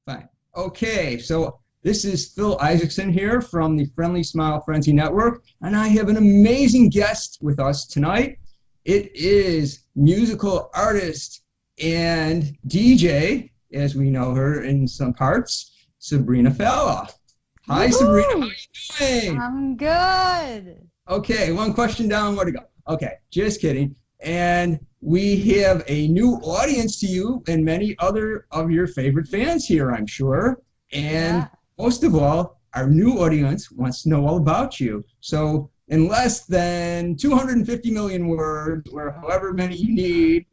Fine. Okay, so this is Phil Isaacson here from the Friendly Smile Frenzy Network, and I have an amazing guest with us tonight. It is musical artist and DJ, as we know her in some parts, Sabrina Fallah. Hi, Sabrina. How are Woohoo! you doing? I'm good. Okay, one question down, where to go? Okay, just kidding. And we have a new audience to you and many other of your favorite fans here, I'm sure. And Yeah. most of all, our new audience wants to know all about you. So, in less than 250 million words, or however many you need,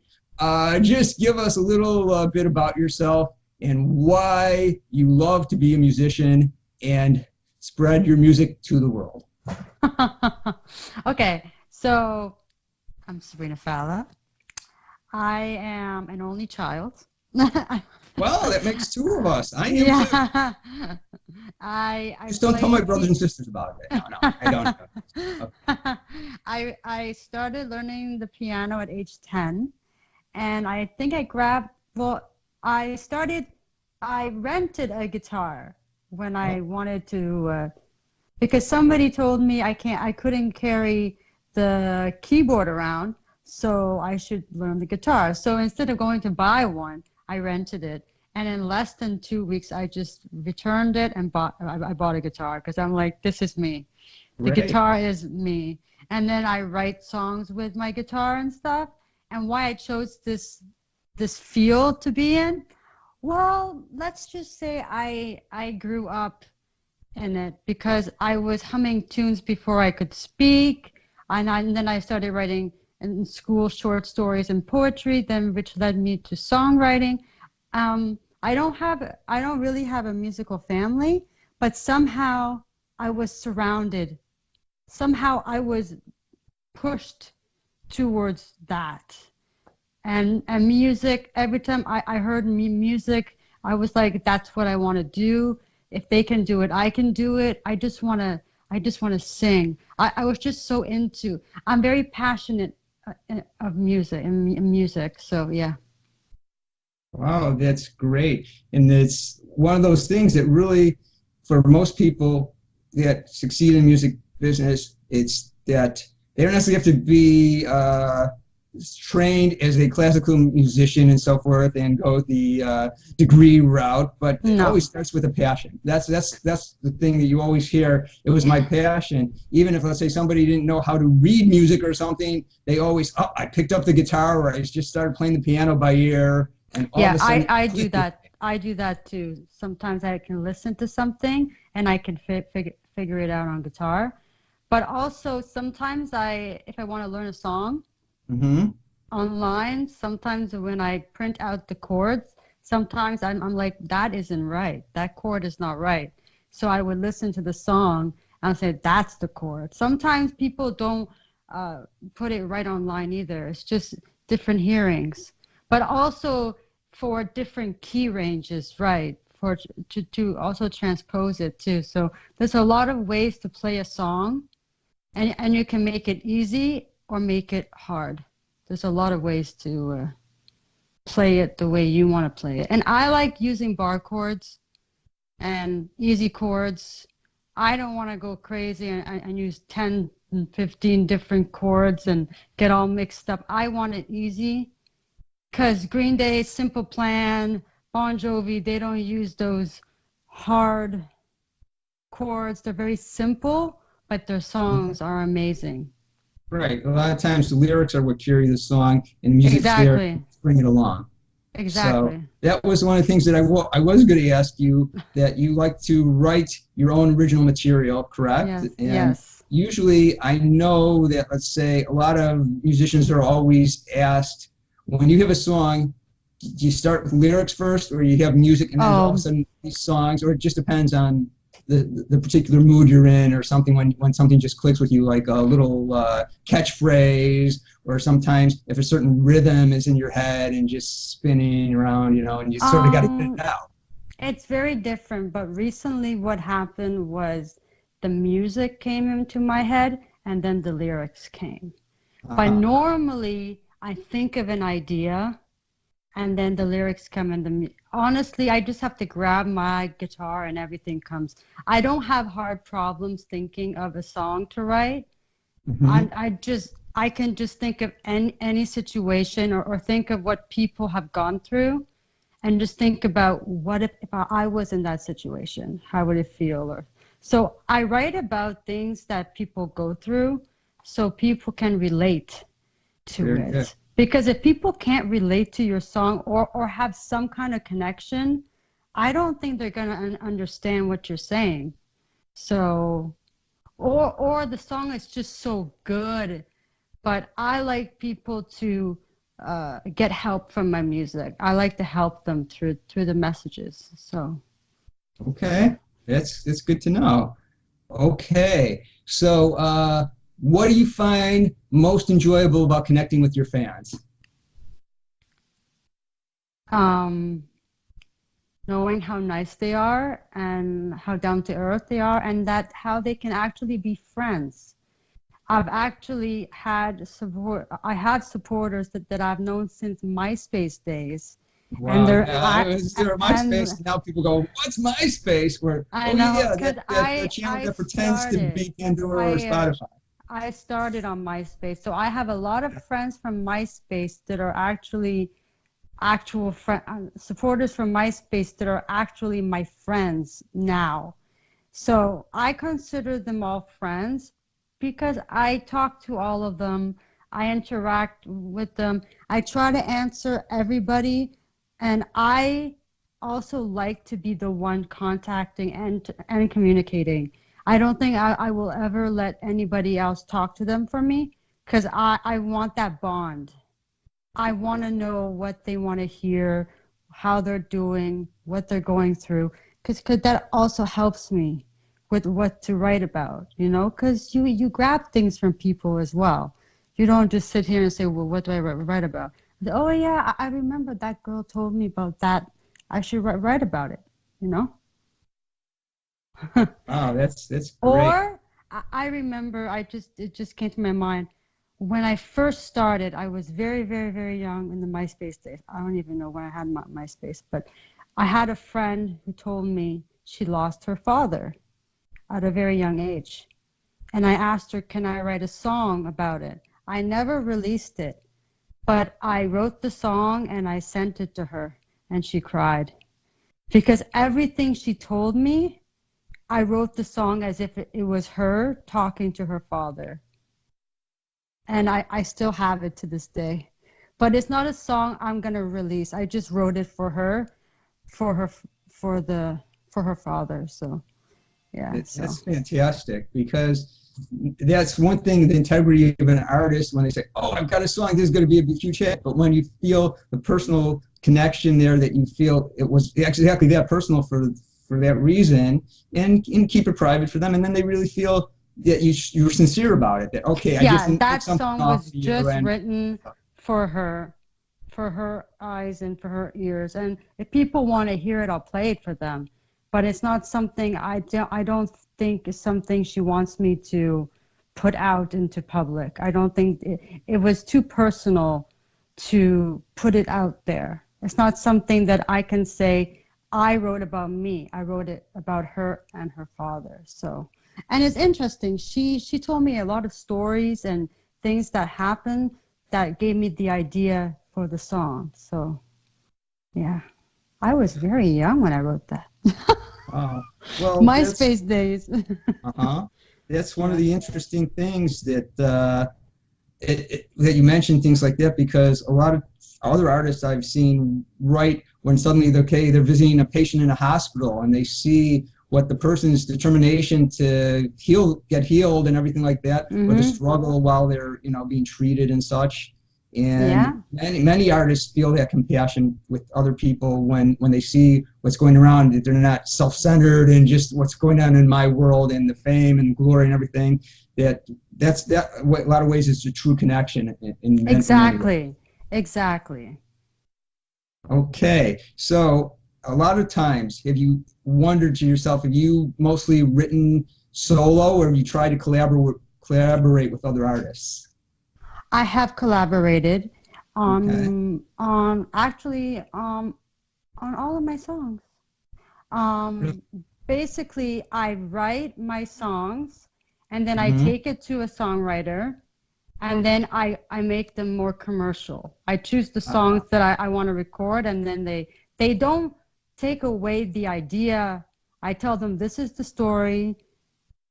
just give us a little bit about yourself and why you love to be a musician and spread your music to the world. Okay, so I'm Sabrina Fallah. I am an only child. Well, that makes two of us. I am too. Yeah. I Just don't tell my play brothers and sisters about it. No, no, I don't know. Okay. I started learning the piano at age 10, and I think I started I rented a guitar when I Oh, wanted to because somebody told me I couldn't carry the keyboard around, so I should learn the guitar. So instead of going to buy one, I rented it. And in less than 2 weeks, I just returned it and I bought a guitar because I'm like, this is me. The great. guitar is me. And then I write songs with my guitar and stuff. And why I chose this field to be in, well, let's just say I grew up in it because I was humming tunes before I could speak, and then I started writing in school short stories and poetry, then which led me to songwriting. I don't really have a musical family, but somehow I was surrounded. Somehow I was pushed towards that. And music, every time I heard music, I was like, that's what I want to do. If they can do it, I can do it. I just want to sing. I was just so into. I'm very passionate of music and music. So yeah. Wow, that's great. And it's one of those things that really, for most people that succeed in music business, it's that they don't necessarily have to be trained as a classical musician and so forth and go the degree route, but it No. always starts with a passion. That's the thing that you always hear. It was my passion. Even if, let's say, somebody didn't know how to read music or something, they always, oh, I picked up the guitar or I just started playing the piano by ear, and all of Yeah, a I sudden I do click with that. I do that too. Sometimes I can listen to something and I can figure it out on guitar. But also sometimes if I want to learn a song it. Mm-hmm. online, sometimes when I print out the chords, sometimes I'm like, that isn't right. That chord is not right. So I would listen to the song and say, that's the chord. Sometimes people don't uh, put it right online either. It's just different hearings. But also for different key ranges, right? To also transpose it too. So there's a lot of ways to play a song, and you can make it easy or make it hard. There's a lot of ways to play it the way you want to play it. And I like using bar chords and easy chords. I don't want to go crazy and use 10 and 15 different chords and get all mixed up. I want it easy because Green Day, Simple Plan, Bon Jovi, they don't use those hard chords. They're very simple, but their songs are amazing. Right. A lot of times the lyrics are what carry the song, and the music's there to Exactly. bring it along. So Exactly. that was one of the things that I was going to ask you, that you like to write your own original material, correct? Yes, And yes. usually I know that, let's say, a lot of musicians are always asked, when you have a song, do you start with lyrics first, or you have music and then all of a Oh, sudden these songs, or it just depends on the particular mood you're in, or something, when something just clicks with you, like a little catchphrase, or sometimes if a certain rhythm is in your head and just spinning around, and you sort of got to get it um, out. it's very different, but recently what happened was the music came into my head and then the lyrics came. But Uh-huh. normally I think of an idea and then the lyrics come and honestly, I just have to grab my guitar and everything comes. I don't have hard problems thinking of a song to write. Hmm. I can just think of any situation, or think of what people have gone through, and just think about what if I was in that situation, how would it feel? Or so I write about things that people go through so people can relate to Very good. it. Because if people can't relate to your song, or have some kind of connection, I don't think they're going to understand what you're saying. So, or the song is just so good, but I like people to get help from my music. I like to help them through the messages. So, Okay, that's good to know. Okay, so what do you find most enjoyable about connecting with your fans? um, knowing how nice they are and how down to earth they are, and that how they can actually be friends. I've actually had support. I have supporters that I've known since MySpace days, and Wow, they're yeah, I I was there MySpace, and and now people go, "What's MySpace?" Where, I oh know yeah, because that I channel I that pretends to started be Pandora or I Spotify. I started on MySpace, so I have a lot of friends from MySpace that are actually actual supporters from MySpace that are actually my friends now. So I consider them all friends because I talk to all of them. I interact with them. I try to answer everybody. And I also like to be the one contacting and communicating. I don't think I will ever let anybody else talk to them for me because I want that bond. I want to know what they want to hear, how they're doing, what they're going through, because that also helps me with what to write about, because you grab things from people as well. You don't just sit here and say, well, what do I write about? Oh, yeah, I remember that girl told me about that. I should write about it, you know? Wow, that's great. Or I remember it just came to my mind when I first started. I was very, very, very young in the MySpace days. I don't even know when I had MySpace, but I had a friend who told me she lost her father at a very young age. And I asked her, can I write a song about it? I never released it, but I wrote the song and I sent it to her, and she cried because everything she told me, I wrote the song as if it was her talking to her father. And I still have it to this day. But it's not a song I'm gonna release. I just wrote it for her, for her, for the, for her father. So yeah. So That's fantastic because that's one thing, the integrity of an artist when they say, "Oh, I've got a song, this is going to be a huge hit," but when you feel the personal connection there, that you feel it was exactly that personal for that reason, and keep it private for them, and then they really feel that you're sincere about it. That okay, I just yeah, didn't take that something song off was of you, just and written for her, for her eyes and for her ears. And if people want to hear it, I'll play it for them. But it's not something I don't think is something she wants me to put out into public. I don't think it was too personal to put it out there. It's not something that I can say I wrote about me. I wrote it about her and her father. So, and it's interesting. She told me a lot of stories and things that happened that gave me the idea for the song. So, yeah, I was very young when I wrote that. well, that's MySpace days. uh-huh. That's one of Yeah. the interesting things that that you mentioned things like that because a lot of other artists I've seen write when suddenly they're visiting a patient in a hospital and they see what the person's determination to get healed and everything like that, or the Mm-hmm. struggle while they're being treated and such. And Yeah. many artists feel that compassion with other people when they see what's going around, that they're not self-centered and just what's going on in my world and the fame and glory and everything. That a lot of ways is a true connection in many ways. Exactly. Exactly. Okay, so a lot of times, have you wondered to yourself, have you mostly written solo, or have you tried to collaborate with other artists? I have collaborated. Okay. Actually, on all of my songs. Um, Basically, I write my songs and then I Mm-hmm. take it to a songwriter and then I make them more commercial. I choose the songs that I want to record and then they don't take away the idea. I tell them this is the story,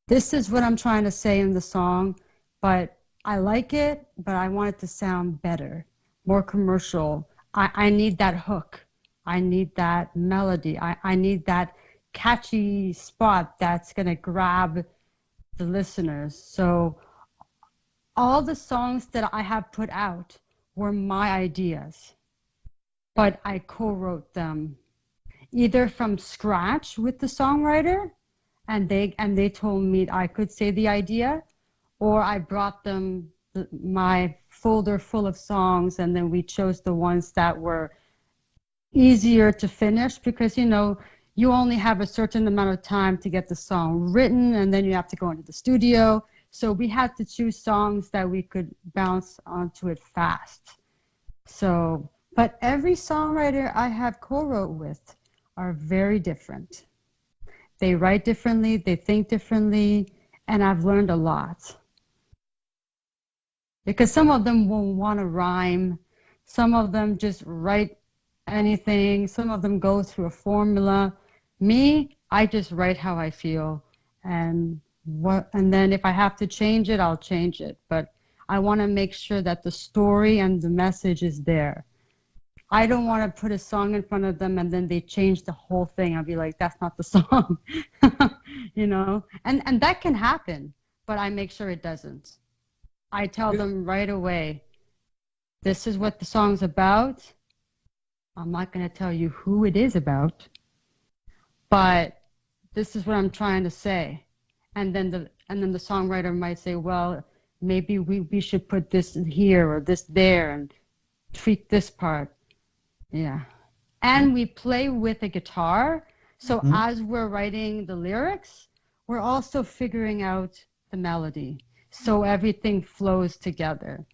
this is what I'm trying to say in the song, but I like it, but I want it to sound better, more commercial. I need that hook. I need that melody. I need that catchy spot that's going to grab the listeners. So all the songs that I have put out were my ideas, but I co-wrote them either from scratch with the songwriter and they told me I could say the idea, or I brought them my folder full of songs and then we chose the ones that were easier to finish because you only have a certain amount of time to get the song written and then you have to go into the studio. So we had to choose songs that we could bounce onto it fast. So, but every songwriter I have co-wrote with are very different. They write differently, they think differently, and I've learned a lot. Because some of them won't want to rhyme, some of them just write anything, some of them go through a formula. Me, I just write how I feel, and then if I have to change it, I'll change it. But I want to make sure that the story and the message is there. I don't want to put a song in front of them and then they change the whole thing. I'll be like, that's not the song, and that can happen, but I make sure it doesn't. I tell them right away, this is what the song's about. I'm not going to tell you who it is about, but this is what I'm trying to say. And then the songwriter might say, well, maybe we should put this here or this there and tweak this part. Yeah. And we play with a guitar. So Mm-hmm. as we're writing the lyrics, we're also figuring out the melody. So everything flows together.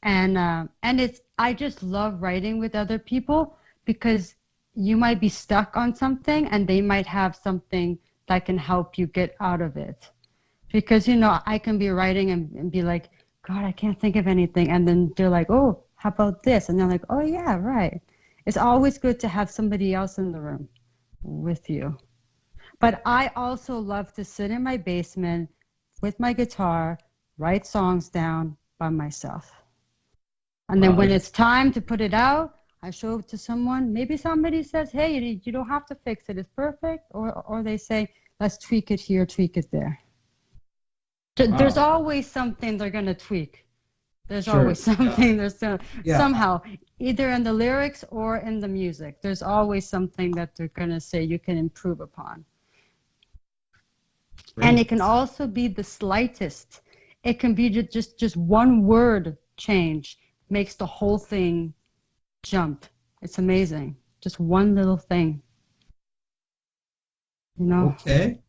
And I just love writing with other people because you might be stuck on something and they might have something that can help you get out of it. Because I can be writing and be like, God, I can't think of anything, and then they're like, oh, how about this? And they're like, oh yeah, right. It's always good to have somebody else in the room with you. But I also love to sit in my basement with my guitar, write songs down by myself. And then Wow. when it's time to put it out, I show it to someone. Maybe somebody says, hey, you don't have to fix it. It's perfect. Or they say, let's tweak it here, tweak it there. There's Wow. always something they're going to tweak. There's Sure. always something. Yeah. Somehow, either in the lyrics or in the music, there's always something that they're going to say you can improve upon. And Great. it can also be the slightest. It can be just one word change makes the whole thing jump. It's amazing. Just one little thing, you know? Okay.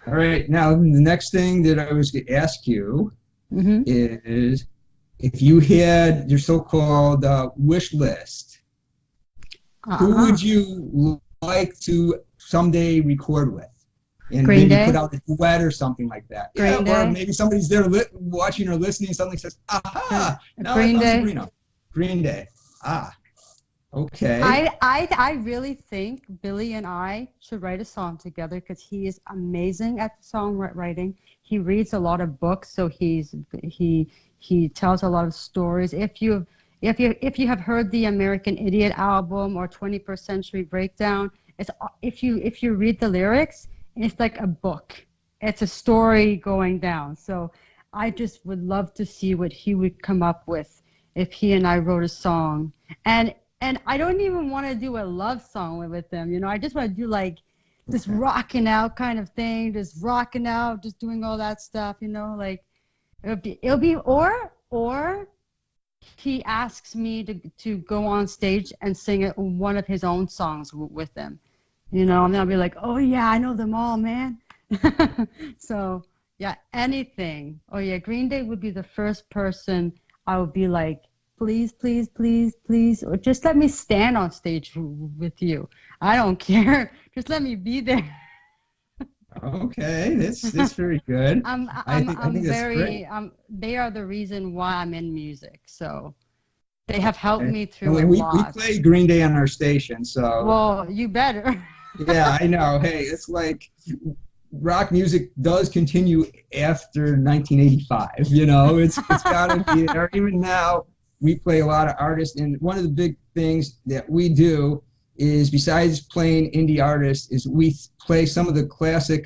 All right. Now, the next thing that I was going to ask you Mm-hmm. is if you had your so-called wish list, who Uh-huh. would you like to someday record with? And Green maybe put Day. out a duet or something like that. Yeah, Green or Day. maybe somebody's there watching or listening, suddenly says, aha, now I Green found Day. Sabrina. Green Day. Ah, okay. I really think Billy and I should write a song together because he is amazing at songwriting. He reads a lot of books, so he tells a lot of stories. If you have heard the American Idiot album or 21st Century Breakdown, if you read the lyrics, it's like a book. It's a story going down. So I just would love to see what he would come up with if he and I wrote a song. And I don't even want to do a love song with them. I just want to do like this rocking out kind of thing, just rocking out, just doing all that stuff. Like it'll be or he asks me to go on stage and sing one of his own songs with them. And then I'll be like, oh yeah, I know them all, man. So yeah, anything. Oh yeah, Green Day would be the first person I would be like, please, please, please, please, or just let me stand on stage with you. I don't care. Just let me be there. Okay, that's very good. I think I'm that's great. very they are the reason why I'm in music. So they have helped Okay. me And through a we lot. play Green Day on our station, so Well, you better. yeah, I know. Hey, it's like rock music does continue after 1985. It's got to be there. Even now, we play a lot of artists, and one of the big things that we do is, besides playing indie artists, is we play some of the classic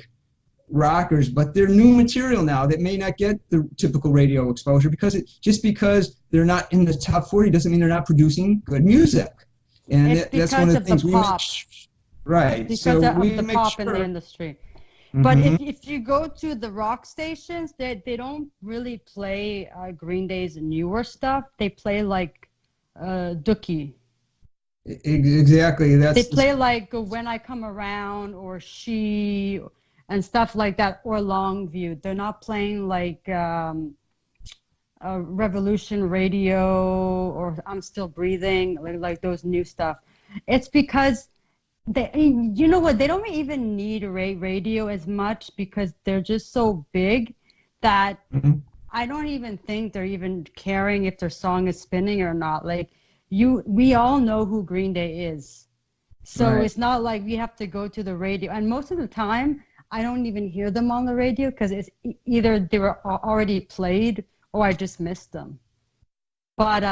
rockers, but they're new material now that may not get the typical radio exposure just because they're not in the top 40 doesn't mean they're not producing good music. And It's that's one because of the of the things we make. pop. It's Right. because So of we the make pop in the sure. industry. But Hmm. if you go to the rock stations, they don't really play Green Day's newer stuff. They play like Dookie. Exactly. They That's the. play like When I Come Around or She and stuff like that, or Longview. They're not playing like Revolution Radio or I'm Still Breathing, like those new stuff. It's because you know what? They don't even need radio as much because they're just so big that Mhm. I don't even think they're even caring if their song is spinning or not. Like we all know who Green Day is. So Right. it's not like we have to go to the radio. And most of the time, I don't even hear them on the radio because it's either they were already played or I just missed them. But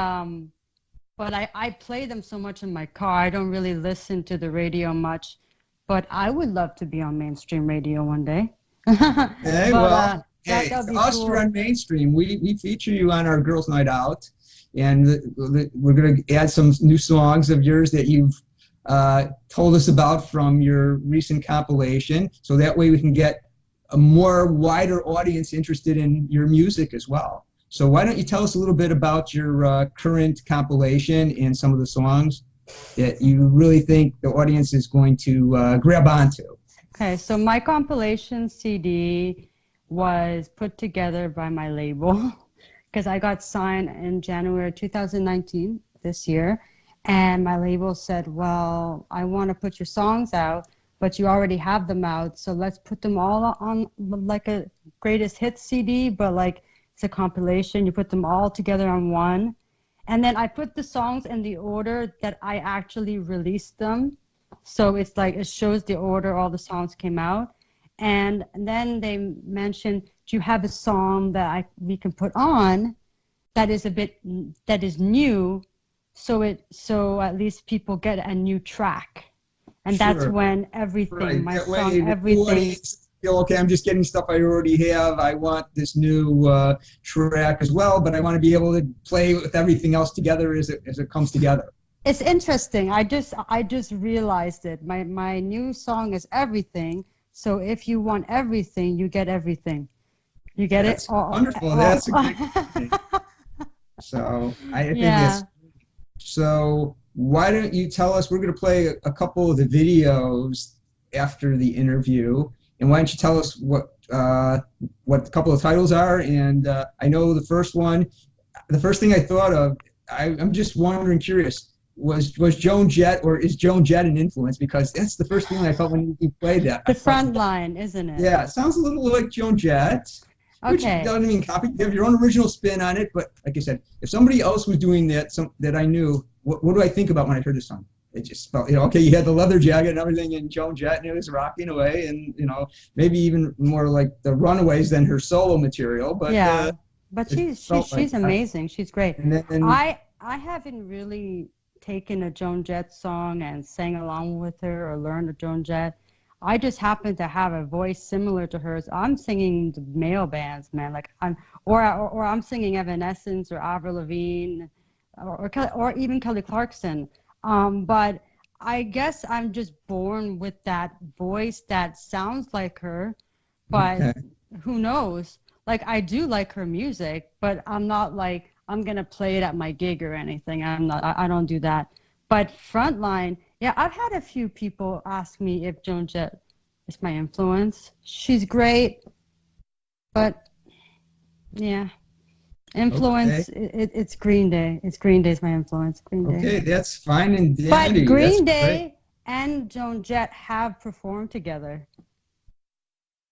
I play them so much in my car. I don't really listen to the radio much. But I would love to be on mainstream radio one day. Okay. But Well, that hey, that'll be us, you're cool. on mainstream. We feature you on our Girls' Night Out, and we're going to add some new songs of yours that you've told us about from your recent compilation, so that way we can get a more wider audience interested in your music as well. So why don't you tell us a little bit about your current compilation and some of the songs that you really think the audience is going to grab onto? Okay, so my compilation CD was put together by my label because I got signed in January 2019 this year. And my label said, well, I want to put your songs out, but you already have them out. So let's put them all on like a greatest hits CD, but like it's a compilation. You put them all together on one. And then I put the songs in the order that I actually released them. So it's like it shows the order all the songs came out. And then they mentioned, do you have a song that we can put on that is that is new, so at least people get a new track. And that's Sure. when everything, Right. my That song, way, the new everything. audience feel, okay, I'm just getting stuff I already have. I want this new track as well, but I want to be able to play with everything else together as it comes together. It's interesting. I just realized it. My new song is everything. So if you want everything, you get everything. You get it? That's wonderful. That's a great thing. So I think Yeah. that's so. Why don't you tell us? We're going to play a couple of the videos after the interview, and why don't you tell us what a couple of titles are? And I know the first one, the first thing I thought of, I'm just wondering, curious, was Joan Jett, or is Joan Jett an influence? Because that's the first thing I felt when you played that. The I thought, front line, isn't it? yeah, it sounds a little like Joan Jett, which Okay. doesn't mean copy. You have your own original spin on it. But like I said, if somebody else was doing that, that I knew, what do I think about when I heard this song? It just felt, okay, you had the leather jacket and everything in Joan Jett, and it was rocking away, and maybe even more like the Runaways than her solo material. But Yeah. But it she's she's felt like she's amazing. She's great. and then I haven't really taken a Joan Jett song and sang along with her or learned a Joan Jett. I just happen to have a voice similar to hers. I'm singing the male bands, man. Like or I'm singing Evanescence or Avril Lavigne, or even Kelly Clarkson. But I guess I'm just born with that voice that sounds like her, but okay, who knows? Like I do like her music, but I'm not like I'm gonna play it at my gig or anything. I'm not. I don't do that. But Frontline, yeah, I've had a few people ask me if Joan Jett is my influence. She's great, but yeah, Okay. Influence, it's Green Day. It's Green Day's my influence. Green Day. Okay, that's fine and But dandy. That's Green great. Day and Joan Jett have performed together.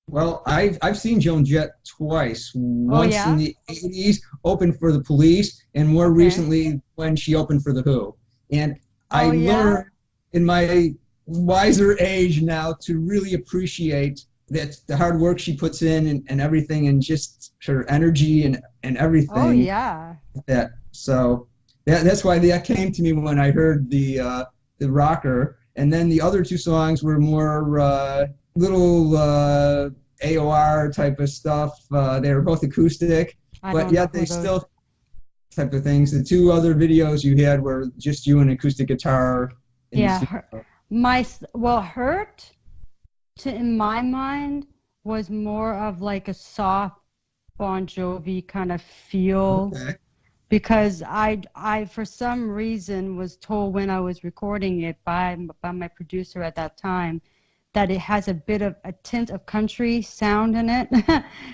Well, I've seen Joan Jett twice. Oh Once in yeah? the '80s, opened for the Police, and more Okay. recently when she opened for the Who. And I Oh yeah? learned in my wiser age now to really appreciate that the hard work she puts in and everything, and just her energy and Oh everything. yeah. That so that's why that came to me when I heard the rocker, and then the other two songs were more little AOR type of stuff. They were both acoustic, I but don't know yet who they those. still type of things. The two other videos you had were just you and acoustic guitar in the Yeah, studio. well, Hurt in my mind was more of like a soft Bon Jovi kind of feel Okay. because I for some reason was told when I was recording it by my producer at that time that it has a bit of a tint of country sound in it.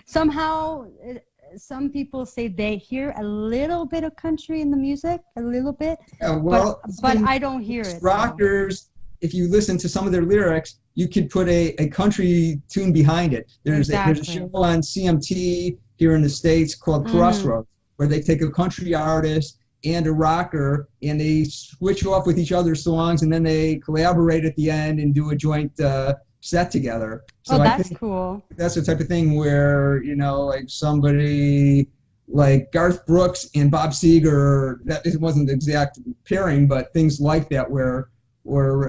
Somehow, some people say they hear a little bit of country in the music, a little bit, Yeah, but well, but even I don't hear it. So rockers, if you listen to some of their lyrics, you could put a country tune behind it. There's a show exactly. on CMT here in the States called Hmm. Crossroads, where they take a country artist and a rocker and they switch off with each other's songs, and then they collaborate at the end and do a joint set together. Oh, So I that's think cool. that's the type of thing where, like somebody like Garth Brooks and Bob Seger, that it wasn't the exact pairing, but things like that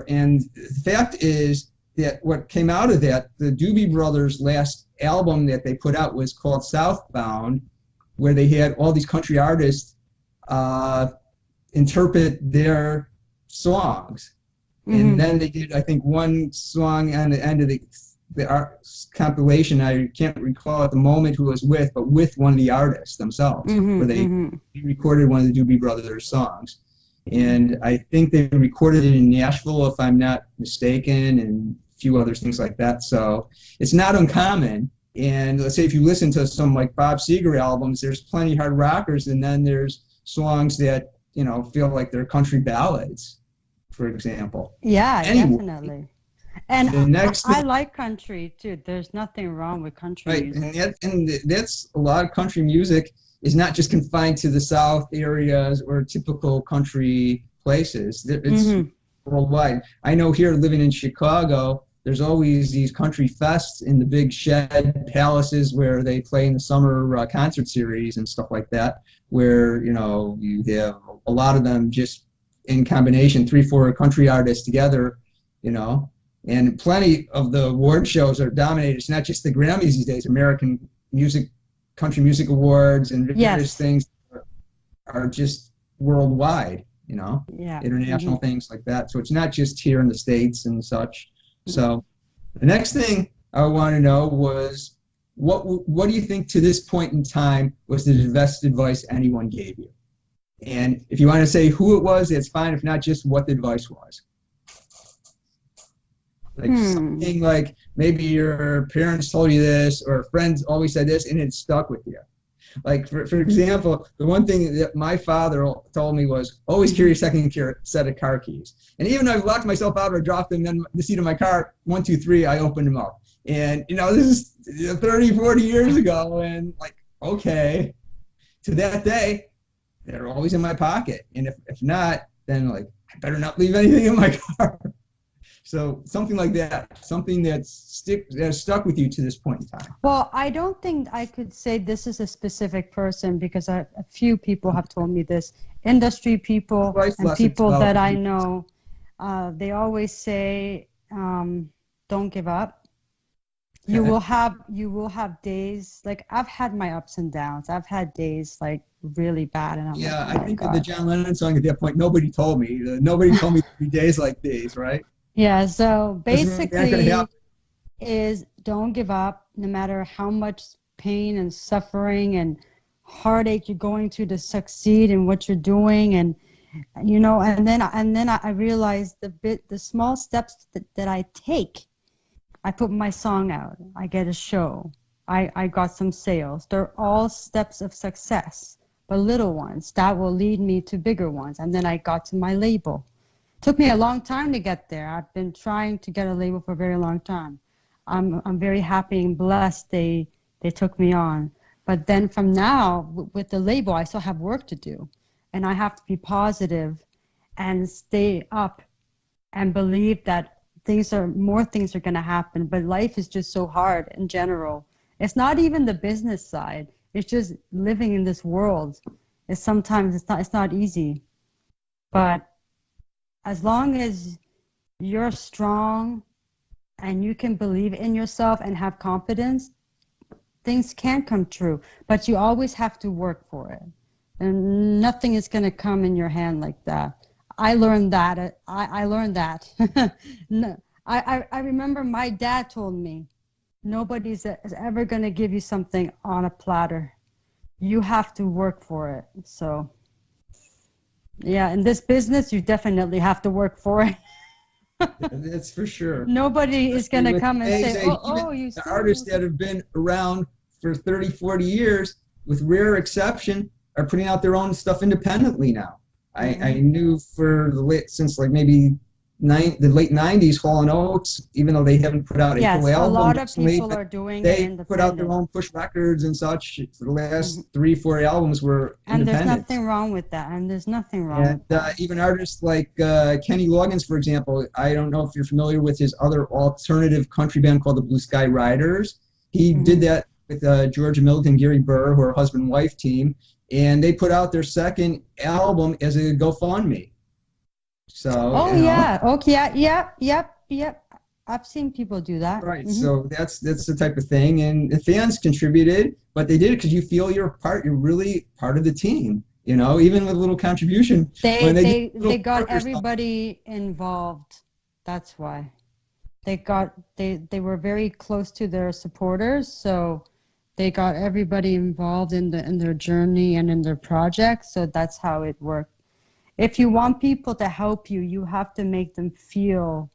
and the fact is that what came out of that, the Doobie Brothers' last album that they put out was called Southbound, where they had all these country artists uh, interpret their songs. And Hmm. then they did, I think, one song on the end of the art compilation. I can't recall at the moment who it was with, but with one of the artists themselves, Hmm. where they Hmm. recorded one of the Doobie Brothers songs. And I think they recorded it in Nashville, if I'm not mistaken, and a few other things like that. So it's not uncommon. And let's say if you listen to some like Bob Seger albums, there's plenty hard rockers, and then there's songs that feel like they're country ballads, for example. Yeah, Anyway, definitely. And the next I thing, like country too. There's nothing wrong with country right, music. and that's a lot of country music is not just confined to the South areas or typical country places. It's Hmm. worldwide. I know here living in Chicago, there's always these country fests in the big shed palaces where they play in the summer concert series and stuff like that, where you have a lot of them just in combination, three, four country artists together, you know, and plenty of the award shows are dominated. It's not just the Grammys these days. American music, country music awards, and various Yes. things are just worldwide. Yeah. Hmm. International things like that. So it's not just here in the States and such. So the next thing I want to know was what do you think to this point in time was the best advice anyone gave you? And if you want to say who it was, it's fine. If not, just what the advice was. Like Hmm. something like maybe your parents told you this or friends always said this and it stuck with you. Like for example, the one thing that my father told me was always carry a second set of car keys. And even though I've locked myself out or dropped them in the seat of my car, 1, 2, 3, I opened them up. And this is 30, 40 years ago, and like, okay, to that day, they're always in my pocket. And if not, then like I better not leave anything in my car. So something like that, something that's stuck with you to this point in time. Well, I don't think I could say this is a specific person because a few people have told me this. Industry people Life and lessons people about that I music. know, they always say, don't give up. Okay. You will have days like I've had my ups and downs. I've had days like really bad, and I'm like, Yeah, oh I my think of the God. John Lennon song at that point. Nobody told me. Nobody told me there'd be days like these, right? Yeah, so Doesn't mean that going to basically happen. is don't give up no matter how much pain and suffering and heartache you're going through to succeed in what you're doing and then I realized the small steps that I take. I put my song out, I get a show, I got some sales. They're all steps of success. but little ones that will lead me to bigger ones. And then I got to my label. Took me a long time to get there. I've been trying to get a label for a very long time. I'm very happy and blessed they took me on. But then from now, with the label, I still have work to do. And I have to be positive and stay up and believe that more things are going to happen. But life is just so hard in general. It's not even the business side. It's just living in this world. Sometimes it's not easy. But as long as you're strong and you can believe in yourself and have confidence, things can come true. But you always have to work for it. And nothing is going to come in your hand like that. I learned that. I learned that. No, I remember my dad told me, nobody's ever going to give you something on a platter. You have to work for it. So yeah, in this business, you definitely have to work for it. That's for sure. Nobody is going to come and say, you the artists that have been around for 30, 40 years, with rare exception, are putting out their own stuff independently now. Mm-hmm. I knew since like maybe the late 90s, Hall & Oates, even though they haven't put out a full album. A lot of people are doing it independent. They put out their own push records and such. For the last 3, 4 albums were independent. And there's nothing wrong with that. Even artists like Kenny Loggins, for example, I don't know if you're familiar with his other alternative country band called the Blue Sky Riders. He did that with Georgia Middleton, Gary Burr, who are a husband-wife team, and they put out their second album as a GoFundMe. So. Yep. I've seen people do that. Right. Mm-hmm. So that's the type of thing, and the fans contributed, but they did it because you feel you're really part of the team. You know, even with a little contribution. They got everybody involved. That's why. They were very close to their supporters, so they got everybody involved in their journey and in their project. So that's how it worked. If you want people to help you, you have to make them feel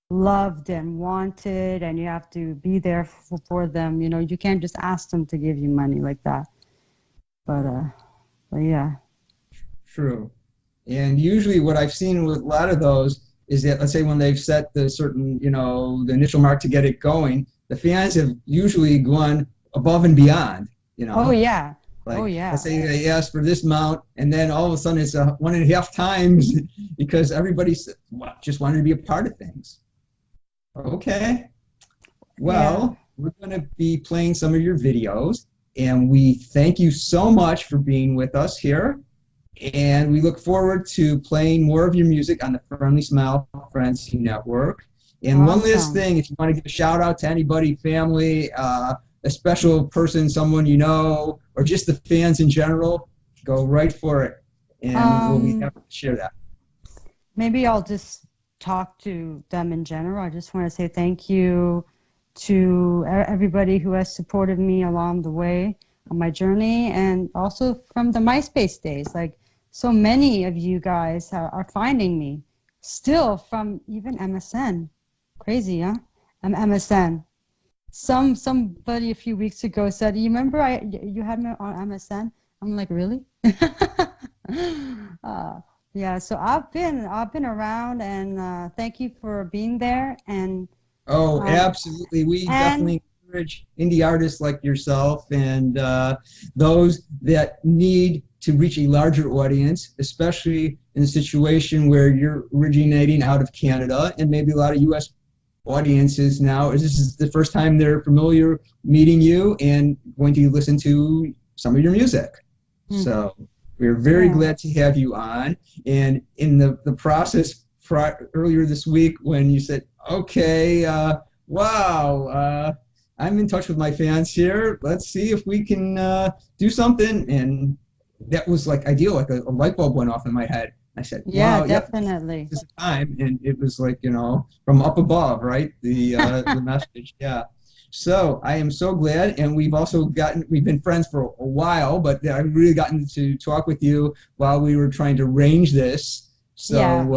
loved and wanted, and you have to be there for them. You know, you can't just ask them to give you money like that. But yeah. True. And usually what I've seen with a lot of those is that, let's say when they've set the certain, the initial mark to get it going, the fans have usually gone above and beyond, Oh, yeah. Let's say they asked for this amount, and then all of a sudden it's 1.5 times because everybody just wanted to be a part of things. Okay. Well, we're going to be playing some of your videos, and we thank you so much for being with us here. And we look forward to playing more of your music on the Friendly Smile Frenzy Network. And one last thing, if you want to give a shout out to anybody, family, a special person, someone you know, or just the fans in general, go right for it. And we'll be happy to share that. Maybe I'll just talk to them in general. I just want to say thank you to everybody who has supported me along the way on my journey, and also from the MySpace days. Like, so many of you guys are finding me still from even MSN. Crazy, huh? MSN. Somebody a few weeks ago said, "You remember you had me on MSN?" I'm like, really? Yeah. So I've been around, and thank you for being there. And absolutely, we definitely encourage indie artists like yourself and those that need to reach a larger audience, especially in a situation where you're originating out of Canada, and maybe a lot of U.S. audiences now, this is the first time they're familiar meeting you and going to listen to some of your music. So we're very glad to have you on. And in the process earlier this week when you said, okay, I'm in touch with my fans here, let's see if we can do something, and that was like ideal, like a light bulb went off in my head. I said, wow, definitely. This is the time. And it was like, from up above, right? The message. Yeah. So I am so glad. And we've been friends for a while, but I've really gotten to talk with you while we were trying to arrange this. So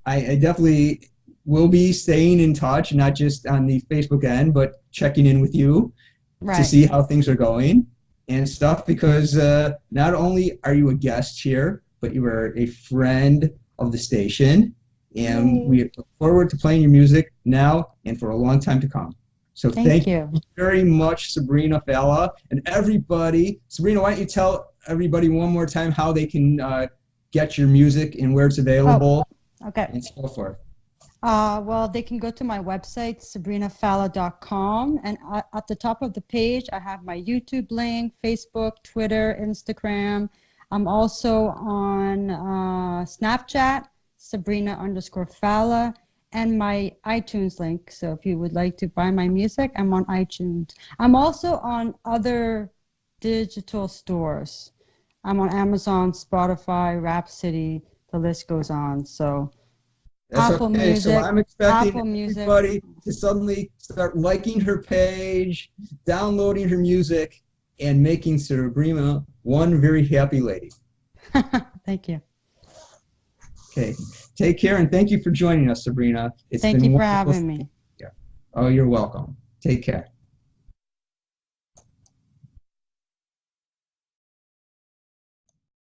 I definitely will be staying in touch, not just on the Facebook end, but checking in with you to see how things are going. and stuff because not only are you a guest here, but you are a friend of the station, and Yay. we look forward to playing your music now and for a long time to come. So Thank thank you you. very much, Sabrina Fallah, and everybody. Sabrina, why don't you tell everybody one more time how they can get your music and where it's Oh, available okay. and so forth. Well, they can go to my website, sabrinafalla.com, and at the top of the page, I have my YouTube link, Facebook, Twitter, Instagram. I'm also on Snapchat, Sabrina_Falla, and my iTunes link. So if you would like to buy my music, I'm on iTunes. I'm also on other digital stores. I'm on Amazon, Spotify, Rhapsody, the list goes on. So That's okay. So I'm expecting Apple Music. everybody to suddenly start liking her page, downloading her music, and making Sabrina one very happy lady. Thank you. Okay. Take care, and thank you for joining us, Sabrina. It's Thank been you for wonderful. having me. Yeah. Oh, you're welcome. Take care.